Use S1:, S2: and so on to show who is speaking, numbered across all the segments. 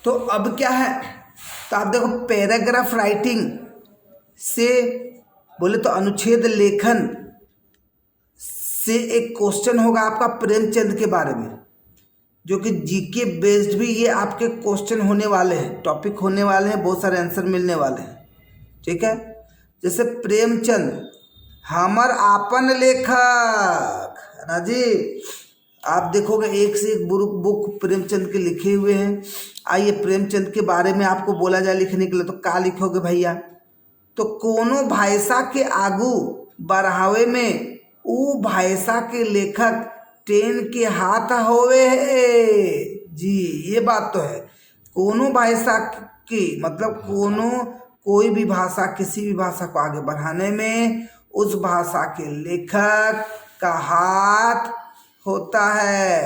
S1: तो अब क्या है, तो आप देखो पैराग्राफ राइटिंग से बोले तो अनुच्छेद लेखन से एक क्वेश्चन होगा आपका प्रेमचंद के बारे में, जो कि जीके बेस्ड भी ये आपके क्वेश्चन होने वाले हैं, टॉपिक होने वाले हैं, बहुत सारे आंसर मिलने वाले हैं। ठीक है, जैसे प्रेमचंद हमर आपन लेखक है ना जी। आप देखोगे एक से एक बुक प्रेमचंद के लिखे हुए हैं। आइए प्रेमचंद के बारे में आपको बोला जाए लिखने के लिए, तो क्या लिखोगे भैया, तो कोनो भाषा के आगू बढ़ावे में ऊ भाषा के लेखक टेन के हाथ होवे है जी। ये बात तो है, कोनो भाषा की मतलब कोई भी भाषा, किसी भी भाषा को आगे बढ़ाने में उस भाषा के लेखक का हाथ होता है।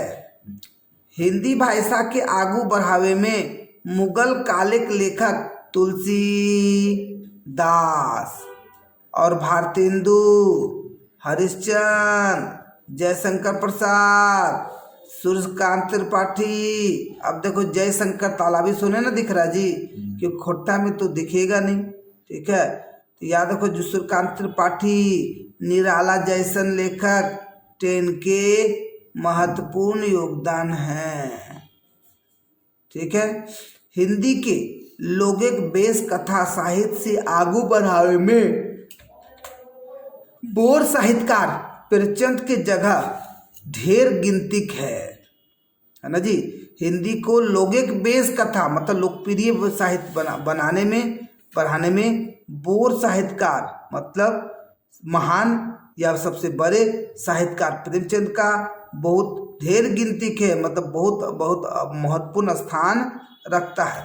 S1: हिंदी भाषा के आगू बढ़ावे में मुगल कालिक लेखक तुलसीदास और भारतेंदु, हरिश्चंद्र, जयशंकर प्रसाद, सूर्यकांत त्रिपाठी। अब देखो जयशंकर तालाबी सुने ना दिख रहा जी, क्योंकि खोट्टा में तो दिखेगा नहीं। ठीक है, तो याद रखो जो सूर्यकांत त्रिपाठी, निराला जैसन लेखक टेन के महत्वपूर्ण योगदान है। ठीक है, हिंदी के लोगिक बेस कथा साहित्य से आगू बढ़ावे में बोर साहित्यकार प्रेमचंद के जगह ढेर गिनती है ना जी। हिंदी को लोगिक बेस कथा मतलब लोकप्रिय साहित्य बनाने में पढ़ाने में बोर साहित्यकार मतलब महान या सबसे बड़े साहित्यकार प्रेमचंद का बहुत ढेर गिनती है, मतलब बहुत बहुत महत्वपूर्ण स्थान रखता है।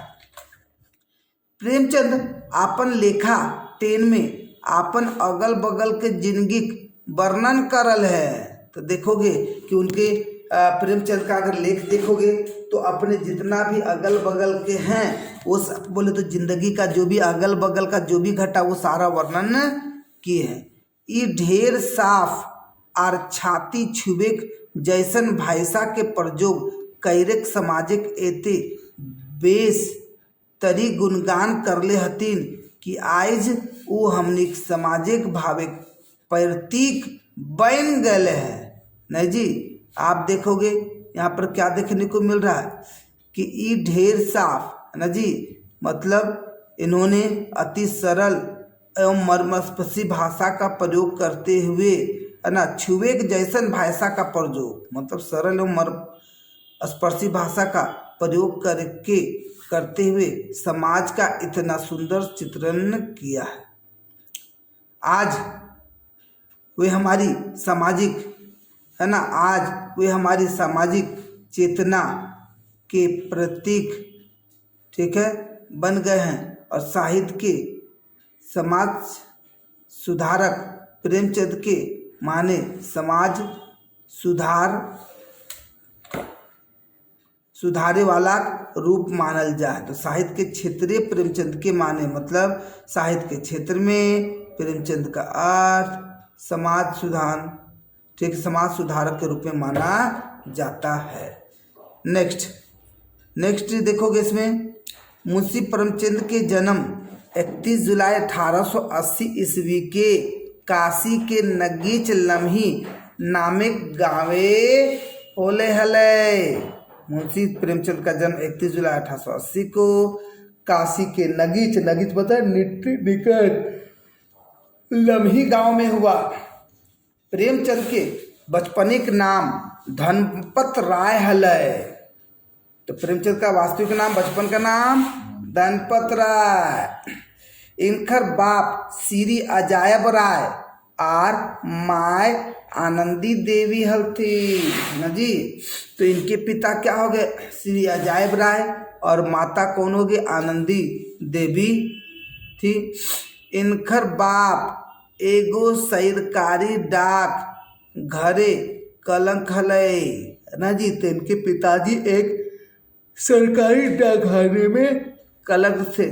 S1: प्रेमचंद आपन लेखा टेन में आपन अगल बगल के जिंदगी वर्णन करल है। तो देखोगे कि उनके प्रेमचंद का अगर लेख देखोगे तो अपने जितना भी अगल बगल के हैं वो बोले तो जिंदगी का जो भी अगल बगल का जो भी घटा वो सारा वर्णन किए हैं। ये ढेर साफ और छाती छुबे जैसन भाषा के प्रयोग कैरेक सामाजिक एते बेस तरी गुणगान करले हतीन कि आज वो हमनी सामाजिक भावे प्रतीक बन गए हैं। नहीं जी, आप देखोगे यहाँ पर क्या देखने को मिल रहा है कि ये ढेर साफ है ना जी, मतलब इन्होंने अति सरल एवं मर्मस्पर्शी भाषा का प्रयोग करते हुए है ना, छुए जैसन भाषा का प्रयोग मतलब सरल एवं मर्मस्पर्शी भाषा का प्रयोग करते हुए समाज का इतना सुंदर चित्रण किया है। आज वे हमारी सामाजिक है ना, आज वे हमारी सामाजिक चेतना के प्रतीक ठीक है बन गए हैं और साहित्य के समाज सुधारक प्रेमचंद के माने समाज सुधारे वाला रूप मानल जाए। तो साहित्य के क्षेत्रीय प्रेमचंद के माने मतलब साहित्य के क्षेत्र में प्रेमचंद का अर्थ समाज सुधार ठीक समाज सुधारक के रूप में माना जाता है। नेक्स्ट देखोगे इसमें मुंशी प्रेमचंद के जन्म 31 जुलाई 1880 ईस्वी के काशी के नगीच लम्ही नामक गाँवे होले हले। मुंशी प्रेमचंद का जन्म 31 जुलाई 1880 को काशी के नगीच पता है निकट लम्ही गांव में हुआ। प्रेमचंद के बचपनिक नाम धनपत राय हलै। तो प्रेमचंद का वास्तविक नाम बचपन का नाम धनपत राय। इनकर बाप श्री अजायब राय और माय आनंदी देवी हलथी ना जी। तो इनके पिता क्या हो गए श्री अजायब राय और माता कौन हो गए आनंदी देवी थी। इनकर बाप एगो सरकारी डाक घरे कलंक हलै ना जी। तो इनके पिताजी एक सरकारी डाकघरे में कलंक थे।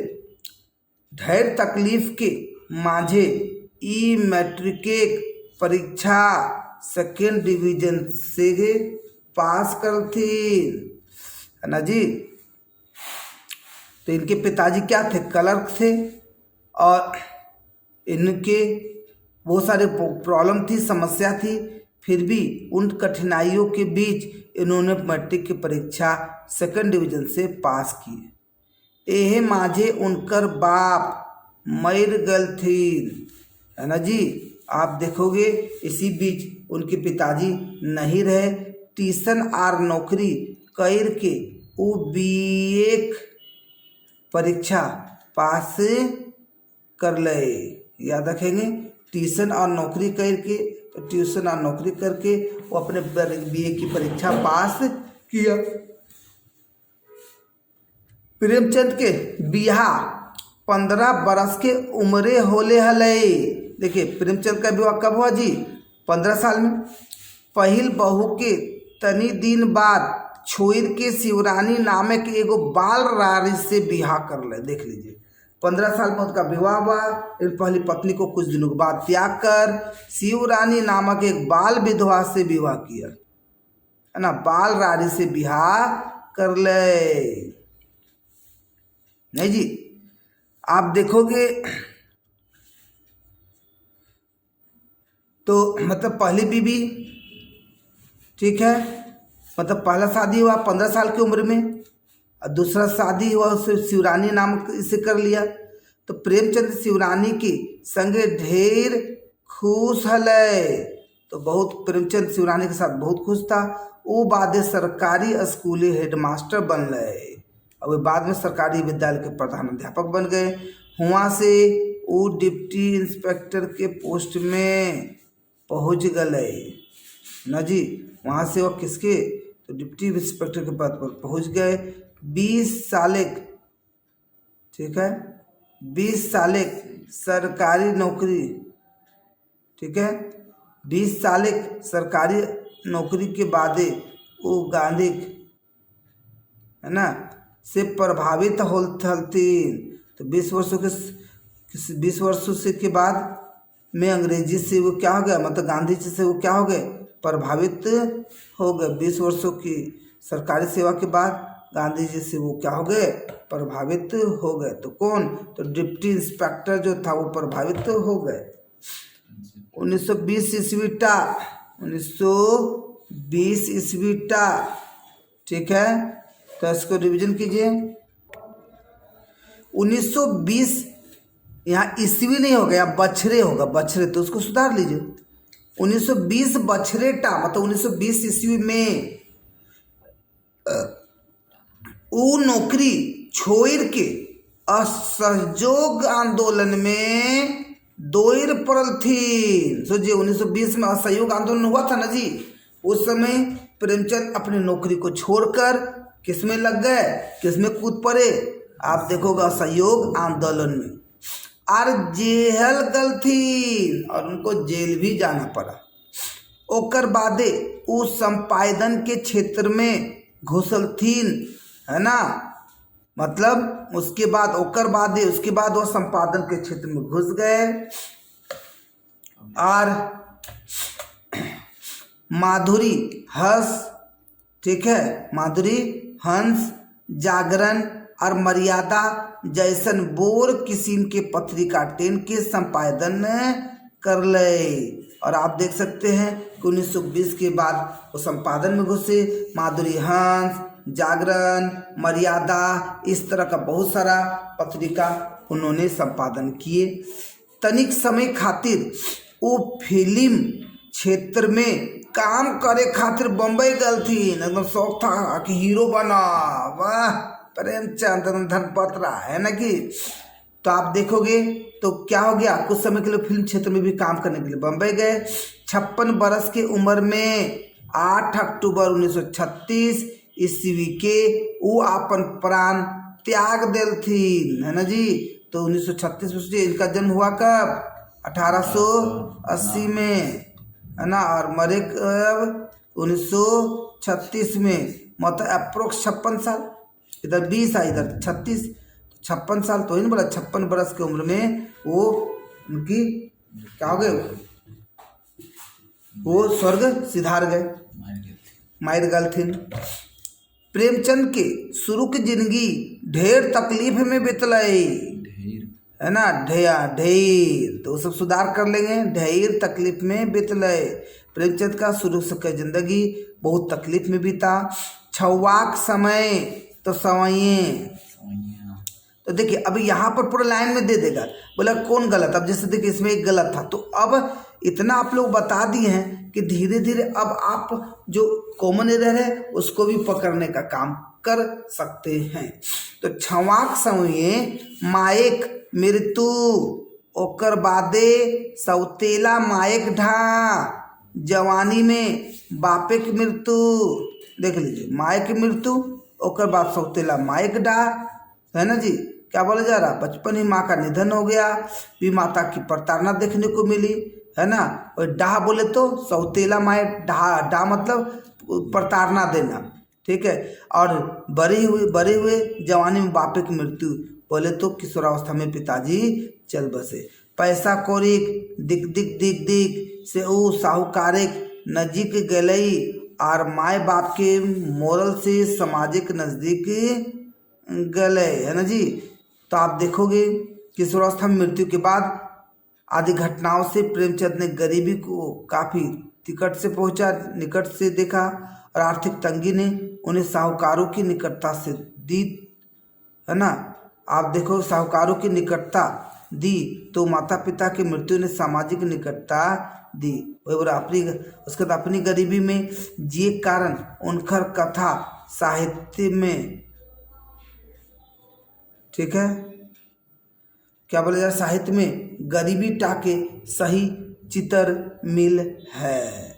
S1: ढेर तकलीफ के माझे ई मैट्रिक परीक्षा सेकेंड डिवीजन से पास करथीन है ना जी। तो इनके पिताजी क्या थे, क्लर्क थे, और इनके बहुत सारे प्रॉब्लम थी, समस्या थी, फिर भी उन कठिनाइयों के बीच इन्होंने मैट्रिक की परीक्षा 2nd डिवीजन से पास की। एहे माझे उनकर बाप मर गलथीन, है ना जी। आप देखोगे इसी बीच उनके पिताजी नहीं रहे, ट्यूशन और नौकरी कर के वो BA परीक्षा पास कर ले। याद रखेंगे, ट्यूशन और नौकरी करके, तो ट्यूशन और नौकरी करके वो अपने BA की परीक्षा पास किया। प्रेमचंद के बियाह 15 बरस के उम्रे होले हले। देखिए प्रेमचंद का विवाह कब हुआ जी, 15 साल में। पहिल बहू के तनी दिन बाद छोड़ के शिवरानी नामे के एगो बाल रानी से बियाह कर ले। देख लीजिए 15 साल में उसका विवाह हुआ, फिर पहली पत्नी को कुछ दिनों के बाद त्याग कर शिवरानी नामक एक बाल विधवा से विवाह किया, है ना, बाल रानी से बियाह कर ले। नहीं जी, आप देखोगे तो मतलब पहली बीवी, ठीक है, मतलब पहला शादी हुआ 15 साल की उम्र में, और दूसरा शादी हुआ उससे शिवरानी नाम से कर लिया। तो प्रेमचंद शिवरानी की संगे ढेर खुश हले, तो बहुत प्रेमचंद शिवरानी के साथ बहुत खुश था। वो बाद सरकारी स्कूली हेडमास्टर बन गए, और वे बाद में सरकारी विद्यालय के प्रधान अध्यापक बन गए। वहाँ से वो डिप्टी इंस्पेक्टर के पोस्ट में पहुँच गए ना जी। वहाँ से वो किसके, तो डिप्टी इंस्पेक्टर के पद पर पहुँच गए। 20 सालेक, ठीक है, 20 सालेक सरकारी नौकरी, ठीक है, 20 सालेक सरकारी नौकरी के बाद वो गांधी, है ना, से प्रभावित होलथीन। तो 20 वर्षों से के बाद में अंग्रेजी से वो क्या हो गया, मतलब गांधी जी से वो क्या हो गए, प्रभावित हो गए। 20 वर्षों की सरकारी सेवा के बाद गांधी जी से वो क्या हो गए, प्रभावित हो गए। तो कौन, तो डिप्टी इंस्पेक्टर जो था वो प्रभावित हो गए। 1920 ईस्वीटा, 1920 ईस्वीटा, ठीक है, तो इसको रिवीजन कीजिए। 1920 यहाँ ईस्वी नहीं होगा, यहाँ बछरे होगा, बछरे, तो उसको सुधार लीजिए। 1920 बछरेटा, मतलब 1920 ईस्वी में वो नौकरी छोड़ के असहयोग आंदोलन में दोयर पड़ल थी। सोचिए 1920 में असहयोग आंदोलन हुआ था ना जी, उस समय प्रेमचंद अपनी नौकरी को छोड़कर किसमें लग गए, किसमें कूद पड़े, आप देखोगे असहयोग आंदोलन में, और जेल गल थी, और उनको जेल भी जाना पड़ा। ओकर बादे वो संपादन के क्षेत्र में घुसल थीन, है ना, मतलब उसके बाद ओकर बादे, उसके बाद वो संपादन के क्षेत्र में घुस गए। और माधुरी हंस, ठीक है, माधुरी हंस, जागरण और मर्यादा जैसन बोर किस्म के पत्रिका 10 के संपादन कर ले। और आप देख सकते हैं कि 1920 के बाद वो संपादन में घुसे। माधुरी हंस, जागरण, मर्यादा, इस तरह का बहुत सारा पत्रिका उन्होंने संपादन किए। तनिक समय खातिर वो फिल्म क्षेत्र में काम करे खातिर बम्बई गल थी, एकदम शौक था कि हीरो बना। वाह, प्रेमचंद धनपत्रा, है ना कि। तो आप देखोगे तो क्या हो गया, कुछ समय के लिए फिल्म क्षेत्र में भी काम करने के लिए बम्बई गए। 56 बरस के उम्र में 8 अक्टूबर 1936 ईस्वी के वो अपन प्राण त्याग दिल थी, है ना जी। तो 1936 में इनका जन्म हुआ कब, 1880 में, है ना, और मरे कब 1936 में, मतलब अप्रोक्स 56 साल, इधर 20 है इधर 36, 56 साल, तो ही नहीं बोला 56 बरस की उम्र में वो उनकी क्या हो गए, वो स्वर्ग सिधार गए, मायर गलथिन। प्रेमचंद के शुरू की जिंदगी ढेर तकलीफ में बितलई, है ना, ढेर तो सब सुधार कर लेंगे, ढेर तकलीफ में बितलई। प्रेमचंद का शुरू से का जिंदगी बहुत तकलीफ में बीता। छवाक समय तो सवैये, तो देखिए अब यहाँ पर पूरा लाइन में दे देगा, बोला कौन गलत। अब जैसे देखिए इसमें एक गलत था, तो अब इतना आप लोग बता दिए हैं कि धीरे धीरे अब आप जो कॉमन एरर है उसको भी पकड़ने का काम कर सकते हैं। तो छवाक समय मायक मृत्यु, ओकर बादे सौतेला मायक ढा, जवानी में बापे की मृत्यु। देख लीजिए, मायक की मृत्यु, ओकर बाद सौतेला मायक ढा, है ना जी। क्या बोला जा रहा, बचपन ही माँ का निधन हो गया, भी माता की प्रताड़ना देखने को मिली, है ना। और डाह बोले तो सौतेला माए, डा मतलब प्रताड़ना देना, ठीक है। और बड़े हुए जवानी में बापे की मृत्यु, बोले तो किशोरावस्था में पिताजी चल बसे। पैसा कोरिक दिक दिक दिक दिक से ऊ साहूकारिक नजीक गलई, और माए बाप के मोरल से सामाजिक नज़दीक गले, है ना जी। तो आप देखोगे किशोरावस्था में मृत्यु के बाद आदि घटनाओं से प्रेमचंद ने गरीबी को काफ़ी निकट से देखा, और आर्थिक तंगी ने उन्हें साहूकारों की निकटता से दी, है ना। आप देखो साहूकारों की निकटता दी, तो माता पिता की मृत्यु ने सामाजिक निकटता दी। उसके बाद अपनी गरीबी में जिए कारण उनकर कथा साहित्य में, ठीक है, क्या बोला जाए, साहित्य में गरीबी टाके सही चितर मिल है,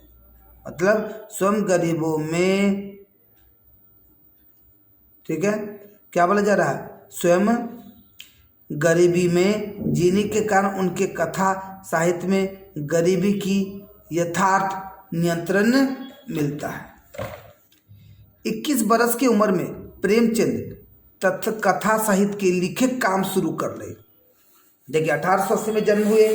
S1: मतलब स्वयं गरीबों में, ठीक है, क्या बोला जा रहा है, स्वयं गरीबी में जीने के कारण उनके कथा साहित्य में गरीबी की यथार्थ नियंत्रण मिलता है। 21 बरस की उम्र में प्रेमचंद तथा कथा साहित्य के लिखे काम शुरू कर ले। देखिए 1880 में जन्म हुए,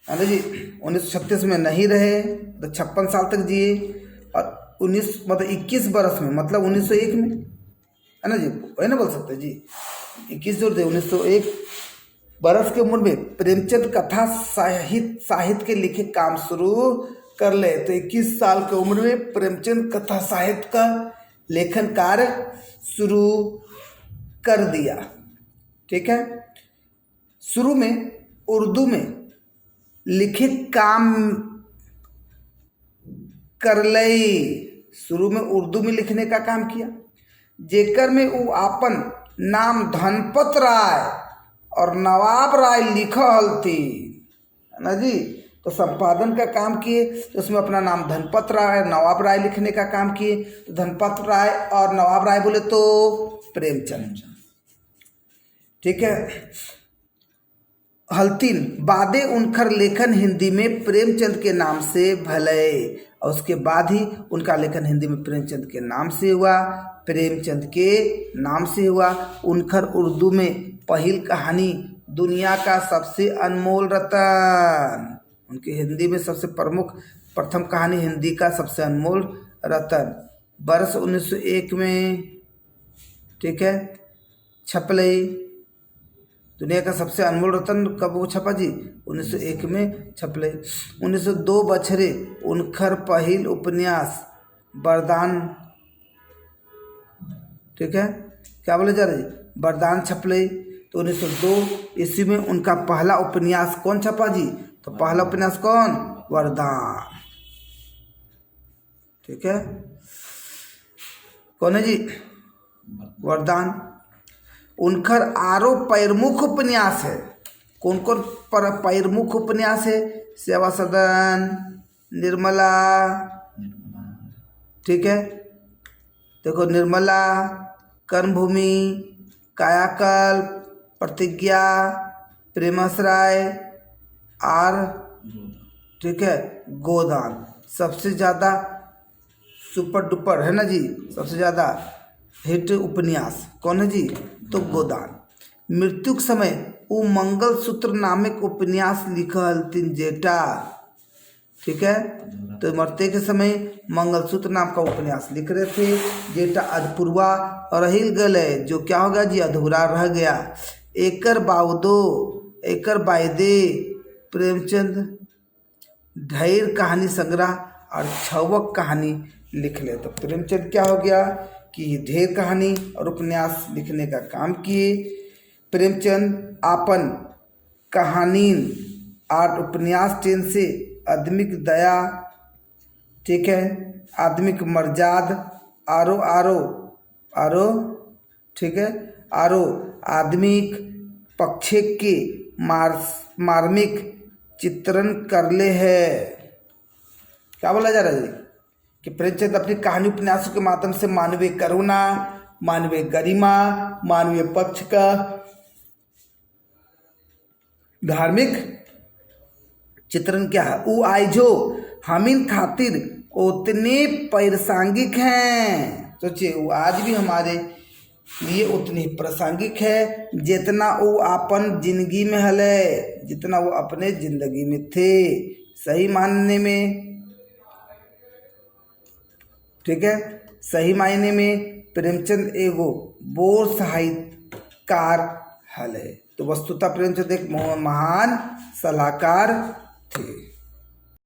S1: जी 1936 में नहीं रहे, तो 56 साल तक जिए, और 21 बरस में मतलब 1901 में, है ना जी, वही ना बोल सकते जी, 21 जोड़ दे, 1901 बरस की उम्र में प्रेमचंद कथा साहित्य के लिखे काम शुरू कर ले। तो 21 साल की उम्र में प्रेमचंद कथा साहित्य का लेखन कार्य शुरू कर दिया, ठीक है। शुरू में उर्दू में लिखे काम कर लई, शुरू में उर्दू में लिखने का काम किया, जेकर में वो आपन नाम धनपत राय और नवाब राय लिखा हलती, है ना जी। तो संपादन का काम किए, तो उसमें अपना नाम धनपत राय नवाब राय लिखने का काम किए। तो धनपत राय और नवाब राय बोले तो प्रेमचंद, ठीक है। हल्तीन बादे उनकर लेखन हिंदी में प्रेमचंद के नाम से भले, और उसके बाद ही उनका लेखन हिंदी में प्रेमचंद के नाम से हुआ, प्रेमचंद के नाम से हुआ। उनकर उर्दू में पहली कहानी दुनिया का सबसे अनमोल रतन, उनके हिंदी में सबसे प्रथम कहानी हिंदी का सबसे अनमोल रतन वर्ष 1901 में, ठीक है, छपलई। दुनिया का सबसे अनमोल रतन कब वो छपा जी, 1901 में छपले। 1902 बछरे उनकर पहिल उपन्यास वरदान, ठीक है, क्या बोले जा रहे, वरदान छपले। तो 1902 ईस्वी में उनका पहला उपन्यास कौन छपा जी, तो पहला उपन्यास कौन, वरदान, ठीक है, कौन है जी, वरदान। उनकर आरो पैरमुख उपन्यास है, कौन कौन पर पैरमुख उपन्यास है, सेवा सदन, निर्मला, ठीक है, देखो निर्मला, कर्मभूमि, कायाकल्प, प्रतिज्ञा, प्रेमाश्रय और, ठीक है, गोदान। सबसे ज़्यादा सुपर डुपर, है ना जी, सबसे ज़्यादा हिट उपन्यास कौन है जी, तो गोदान। मृत्यु के समय वो मंगलसूत्र नामक उपन्यास लिखल तीन जेटा, ठीक है। तो मरते के समय मंगलसूत्र नाम का उपन्यास लिख रहे थे, जेटा अधपूर्वा रहिल गले, जो क्या हो गया जी, अधूरा रह गया। एकर बावदो, एकर बायदे प्रेमचंद ढेर कहानी संग्रह और छवक कहानी लिख ले। तो प्रेमचंद क्या हो गया कि ढेर कहानी और उपन्यास लिखने का काम किए। प्रेमचंद आपन कहानीन और उपन्यास टेन से आदमिक दया, ठीक है, आदमिक मर्याद आरो आरो आरो, ठीक है, आरो आदमिक पक्षे के मार्मिक चित्रण करले है। क्या बोला जा रहा है कि प्रेमचंद अपनी कहानी उपन्यासों के माध्यम से मानवीय करुणा, मानवीय गरिमा, मानवीय पक्ष का धार्मिक चित्रण क्या है, वो आई जो हमीन खातिर उतने प्रासंगिक हैं। सोचिए, वो आज भी हमारे लिए उतनी प्रासंगिक है जितना वो अपन जिंदगी में हले, जितना वो अपने जिंदगी में थे। सही मानने में, ठीक है, सही मायने में प्रेमचंद एगो बोर साहित्यकार हले। तो वस्तुतः प्रेमचंद एक महान सलाहकार थे।